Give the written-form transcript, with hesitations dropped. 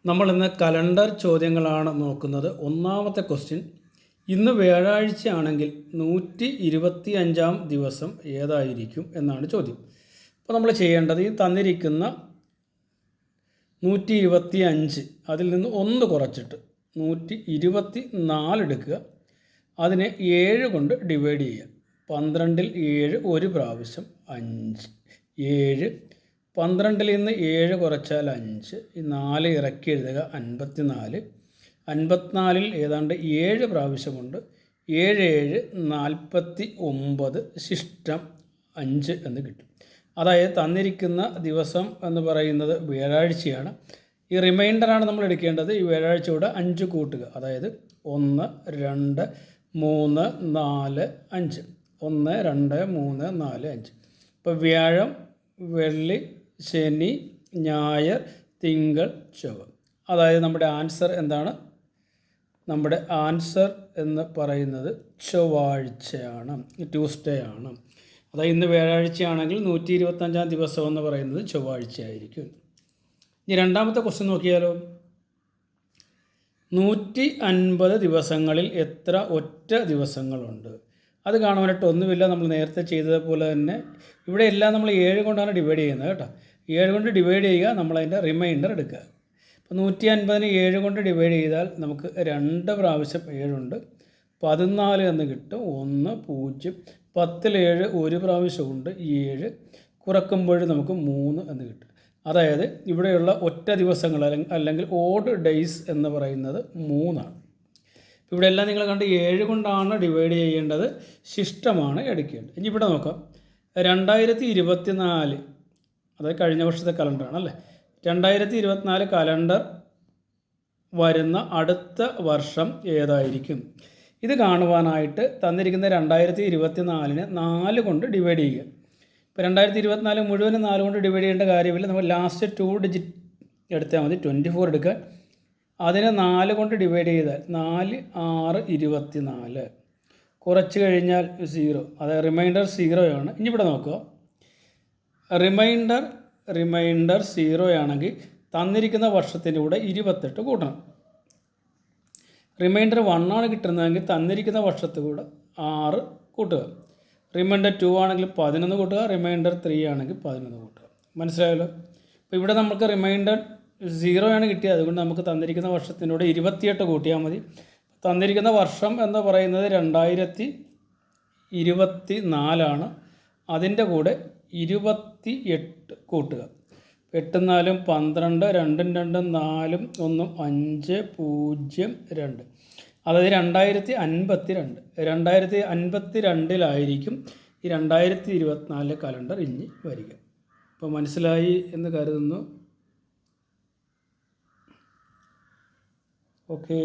നമ്മൾ ഇന്ന് കലണ്ടർ ചോദ്യങ്ങളാണ് നോക്കുന്നത്. ഒന്നാമത്തെ ക്വസ്റ്റ്യൻ, ഇന്ന് വ്യാഴാഴ്ചയാണെങ്കിൽ 125-ാം ദിവസം ഏതായിരിക്കും എന്നാണ് ചോദ്യം. അപ്പോൾ നമ്മൾ ചെയ്യേണ്ടത് ഈ തന്നിരിക്കുന്ന 125 അതിൽ നിന്ന് 1 കുറച്ചിട്ട് 124 എടുക്കുക. അതിനെ 7 കൊണ്ട് ഡിവൈഡ് ചെയ്യുക. 12-ൽ 7 ഒരു പ്രാവശ്യം 5, 7. 12-ൽ നിന്ന് 7 കുറച്ചാൽ 5, ഈ 4 ഇറക്കി എഴുതുക 54. 54-ൽ ഏതാണ്ട് 7 പ്രാവശ്യമുണ്ട്. 7 7 49, ശിഷ്ടം 5 എന്ന് കിട്ടും. അതായത് തന്നിരിക്കുന്ന ദിവസം എന്ന് പറയുന്നത് വ്യാഴാഴ്ചയാണ്. ഈ റിമൈൻഡറാണ് നമ്മൾ എടുക്കേണ്ടത്. ഈ വ്യാഴാഴ്ചയോടെ 5 കൂട്ടുക. അതായത് 1 2 3 4 5, 1 2 3 4 5. ഇപ്പോൾ വ്യാഴം, വെള്ളി, ശനി, ഞായർ, തിങ്കൾ, ചൊവ്വ. അതായത് നമ്മുടെ ആൻസർ എന്താണ്? നമ്മുടെ ആൻസർ എന്ന് പറയുന്നത് ചൊവ്വാഴ്ചയാണ്, ട്യൂസ്ഡേ ആണ്. അതായത് ഇന്ന് വ്യാഴാഴ്ചയാണെങ്കിൽ 125-ാം ദിവസം എന്ന് പറയുന്നത് ചൊവ്വാഴ്ചയായിരിക്കും. ഇനി രണ്ടാമത്തെ ക്വസ്റ്റ്യൻ നോക്കിയാലോ. 150 ദിവസങ്ങളിൽ എത്ര ഒറ്റ ദിവസങ്ങളുണ്ട്? അത് കാണുവാനായിട്ട് ഒന്നുമില്ല, നമ്മൾ നേരത്തെ ചെയ്തതുപോലെ തന്നെ ഇവിടെ എല്ലാം നമ്മൾ 7 കൊണ്ടാണ് ഡിവൈഡ് ചെയ്യുന്നത് കേട്ടോ. 7 കൊണ്ട് ഡിവൈഡ് ചെയ്യുക, നമ്മളതിൻ്റെ റിമൈൻഡർ എടുക്കുക. ഇപ്പോൾ 150-ന് 7 കൊണ്ട് ഡിവൈഡ് ചെയ്താൽ നമുക്ക് 2 പ്രാവശ്യം 7 ഉണ്ട്, 14 എന്ന് കിട്ടും. 1 0. 10-ൽ 7 ഒരു പ്രാവശ്യമുണ്ട്, 7. കുറക്കുമ്പോൾ നമുക്ക് 3 എന്ന് കിട്ടും. അതായത് ഇവിടെയുള്ള ഒറ്റ ദിവസങ്ങൾ അല്ലെങ്കിൽ ഓഡ് ഡേയ്സ് എന്ന് പറയുന്നത് 3 ആണ്. ഇവിടെ എല്ലാം നിങ്ങൾ കണ്ട് 7 കൊണ്ടാണ് ഡിവൈഡ് ചെയ്യേണ്ടത്, ശിഷ്ടമാണ് എടുക്കേണ്ടത്. ഇനി ഇവിടെ നോക്കാം. 2024, അതായത് കഴിഞ്ഞ വർഷത്തെ കലണ്ടറാണ് അല്ലേ. 2024 കലണ്ടർ വരുന്ന അടുത്ത വർഷം ഏതായിരിക്കും? ഇത് കാണുവാനായിട്ട് തന്നിരിക്കുന്ന 2024-നെ 4 കൊണ്ട് ഡിവൈഡ് ചെയ്യുക. ഇപ്പോൾ 2024 മുഴുവനും 4 കൊണ്ട് ഡിവൈഡ് ചെയ്യേണ്ട കാര്യമില്ല. നമ്മൾ ലാസ്റ്റ് 2 ഡിജിറ്റ് എടുത്താൽ മതി. 24 എടുക്കുക. അതിനെ 4 കൊണ്ട് ഡിവൈഡ് ചെയ്താൽ 4 6 24. കുറച്ച് കഴിഞ്ഞാൽ 0, അതായത് റിമൈൻഡർ 0 ആണ്. ഇനി ഇവിടെ നോക്കുക. റിമൈൻഡർ 0 ആണെങ്കിൽ തന്നിരിക്കുന്ന വർഷത്തിൻ്റെ കൂടെ 28 കൂട്ടണം. റിമൈൻഡർ 1 ആണ് കിട്ടുന്നതെങ്കിൽ തന്നിരിക്കുന്ന വർഷത്തിൽ കൂടെ 6 കൂട്ടുക. റിമൈൻഡർ 2 ആണെങ്കിൽ 11 കൂട്ടുക. റിമൈൻഡർ 3 ആണെങ്കിൽ 11 കൂട്ടുക. മനസ്സിലായല്ലോ. അപ്പോൾ ഇവിടെ നമുക്ക് റിമൈൻഡർ 0 ആണ് കിട്ടിയത്, അതുകൊണ്ട് നമുക്ക് തന്നിരിക്കുന്ന വർഷത്തിനോട് 28 കൂട്ടിയാൽ മതി. തന്നിരിക്കുന്ന വർഷം എന്ന് പറയുന്നത് 2024 അതിൻ്റെ കൂടെ 28 കൂട്ടുക. 8 4 12, 2 2 4 1 5 0 2. അതായത് 2052. 2052-ലായിരിക്കും ഈ 2024 കലണ്ടർ ഇനി വരിക. അപ്പോൾ മനസ്സിലായി എന്ന് കരുതുന്നു. ഓക്കേ.